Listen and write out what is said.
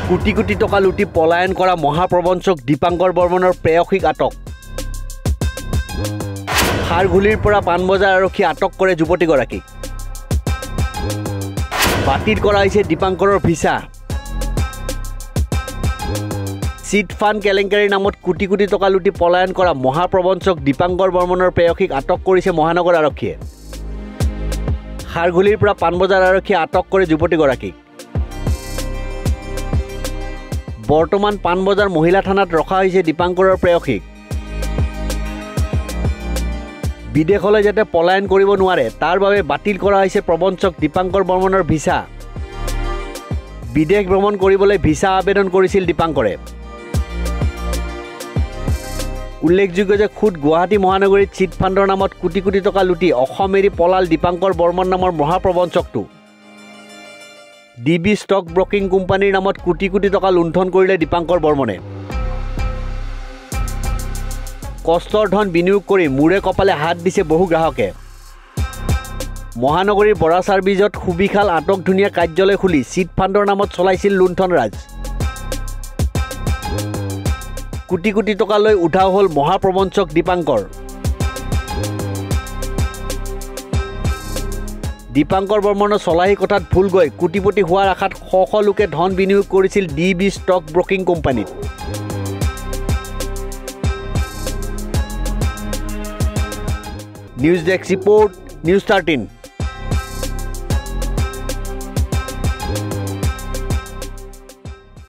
কোটি কোটি টকা লুটি পলায়ন কৰা মহাপ্ৰবঞ্চক দীপাংকৰ বৰ্মনৰ প্ৰেয়সীক আটক খাৰঘুলিৰ পৰা পাণবজাৰ আৰক্ষী আটক কৰে যুৱতীগৰাকীক বাতিল কৰা হৈছে দীপাংকৰৰ ভিসা চিট ফাণ্ড কেলেংকাৰীৰ নামত কোটি কোটি টকা লুটি পলায়ন কৰা মহাপ্ৰবঞ্চক দীপাংকৰ বৰ্মনৰ প্ৰেয়সীক আটক কৰিছে মহানগৰ আৰক্ষীয়ে খাৰঘুলিৰ পৰা পাণবজাৰ আৰক্ষীয়ে আটক কৰে যুৱতীগৰাকীক বৰ্তমান পাণবজাৰ মহিলা থানাত ৰখা হৈছে দীপাংকৰৰ প্ৰেয়সীক বিদেশলৈ যাতে পলায়ন কৰিব নোৱাৰে তাৰ বাবে বাতিল কৰা হৈছে প্ৰবঞ্চক দীপাংকৰ বৰ্মনৰ ভিসা বিদেশ ভ্ৰমণ কৰিবলৈ ভিসা আবেদন কৰিছিল দীপাংকৰে উল্লেখযোগ্য যে খুদ গুৱাহাটী মহানগৰীত চিট ফাণ্ডৰ নামত কোটি কোটি টকা লুটি অসম এৰি পলাল দীপাংকৰ বৰ্মন নামৰ মহাপ্ৰবঞ্চকটো ডিবি ষ্টক ব্ৰকিং কোম্পানীৰ নামত কোটি কোটি টকা লুণ্ঠন কৰিলে দীপাংকৰ বৰ্মনে কষ্টৰ ধন বিনিয়োগ কৰি মূৰে কপালে হাত দিছে বহু গ্ৰাহকে মহানগৰীৰ বৰা চাৰ্ভিছত সুবিশাল আটক ধুনীয়া কাৰ্যালয় খুলি চিট ফাণ্ডৰ নামত চলাইছিল লুণ্ঠন ৰাজ কোটি কোটি টকা লৈ উঠাও হ'ল মহাপ্ৰবঞ্চক দীপাংকৰ দীপাংকৰ বৰ্মনৰ চলাহী কথাত ভুল গৈ কোটিপতি হোৱাৰ আশাত শ লোকে ধন বিনিয়োগ কৰিছিল ডিবি ষ্টক ব্ৰকিং কোম্পানীত নিউজ ডেস্ক ৰিপোৰ্ট নিউজ 13